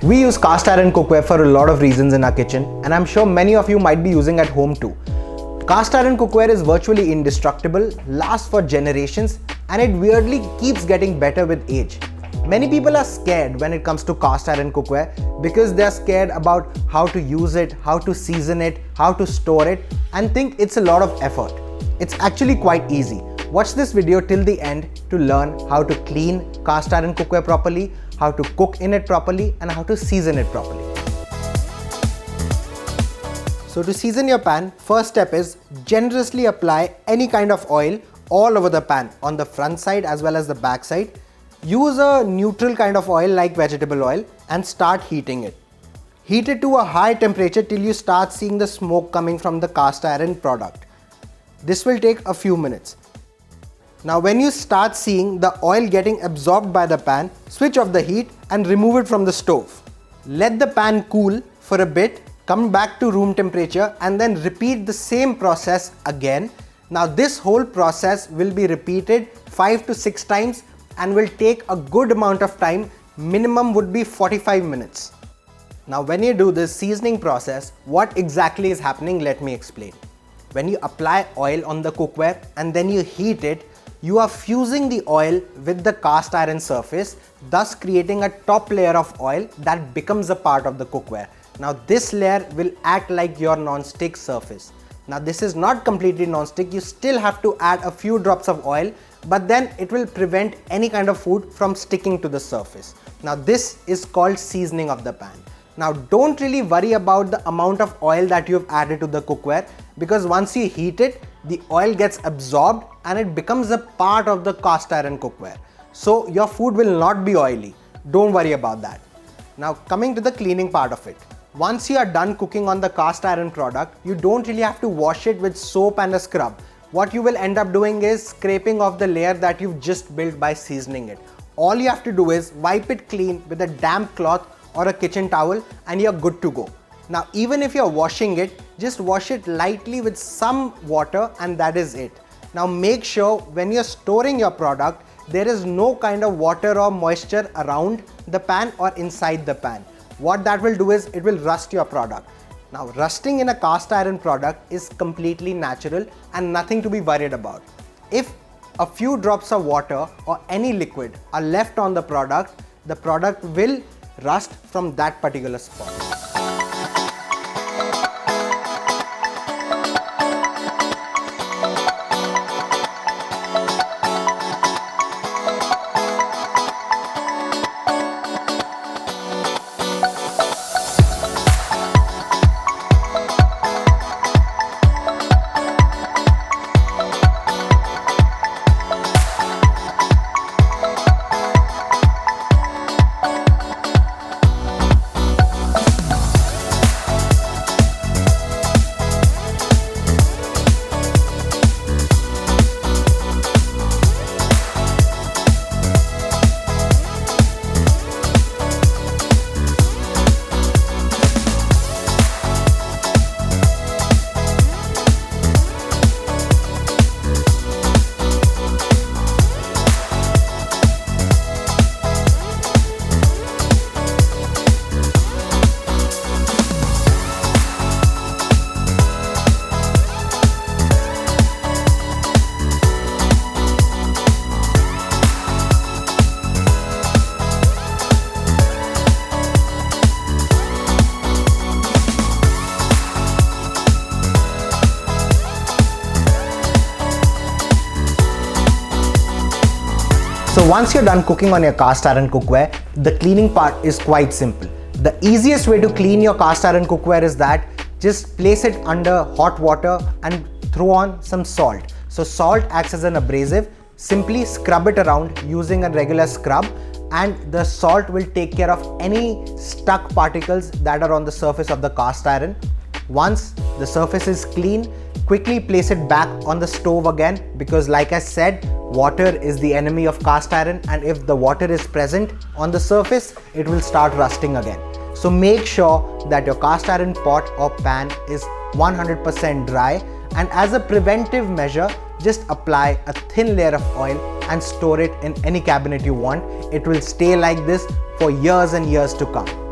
We use cast iron cookware for a lot of reasons in our kitchen, and I'm sure many of you might be using at home too. Cast iron cookware is virtually indestructible, lasts for generations, and it weirdly keeps getting better with age. Many people are scared when it comes to cast iron cookware because they are scared about how to use it, how to season it, how to store it, and think it's a lot of effort. It's actually quite easy. Watch this video till the end to learn how to clean cast iron cookware properly, how to cook in it properly, and how to season it properly. So to season your pan, first step is generously apply any kind of oil all over the pan on the front side as well as the back side. Use a neutral kind of oil like vegetable oil and start heating it. Heat it to a high temperature till you start seeing the smoke coming from the cast iron product. This will take a few minutes. Now when you start seeing the oil getting absorbed by the pan, switch off the heat and remove it from the stove. Let the pan cool for a bit, come back to room temperature and then repeat the same process again. Now this whole process will be repeated 5 to 6 times and will take a good amount of time. Minimum would be 45 minutes. Now when you do this seasoning process, what exactly is happening, let me explain. When you apply oil on the cookware and then you heat it, you are fusing the oil with the cast iron surface, thus creating a top layer of oil that becomes a part of the cookware. Now this layer will act like your non-stick surface. Now this is not completely non-stick, you still have to add a few drops of oil, but then it will prevent any kind of food from sticking to the surface. Now this is called seasoning of the pan. Now don't really worry about the amount of oil that you've added to the cookware, because once you heat it, the oil gets absorbed and it becomes a part of the cast iron cookware. So your food will not be oily. Don't worry about that. Now coming to the cleaning part of it. Once you are done cooking on the cast iron product, you don't really have to wash it with soap and a scrub. What you will end up doing is scraping off the layer that you've just built by seasoning it. All you have to do is wipe it clean with a damp cloth or a kitchen towel and you're good to go. Now even if you're washing it, just wash it lightly with some water and that is it. Now make sure when you're storing your product, there is no kind of water or moisture around the pan or inside the pan. What that will do is it will rust your product. Now rusting in a cast iron product is completely natural and nothing to be worried about. If a few drops of water or any liquid are left on the product will rust from that particular spot. So once you're done cooking on your cast iron cookware, the cleaning part is quite simple. The easiest way to clean your cast iron cookware is that just place it under hot water and throw on some salt. So salt acts as an abrasive. Simply scrub it around using a regular scrub and the salt will take care of any stuck particles that are on the surface of the cast iron. Once the surface is clean, quickly place it back on the stove again, because like I said, water is the enemy of cast iron, and if the water is present on the surface, it will start rusting again. So make sure that your cast iron pot or pan is 100% dry, and as a preventive measure, just apply a thin layer of oil and store it in any cabinet you want. It will stay like this for years and years to come.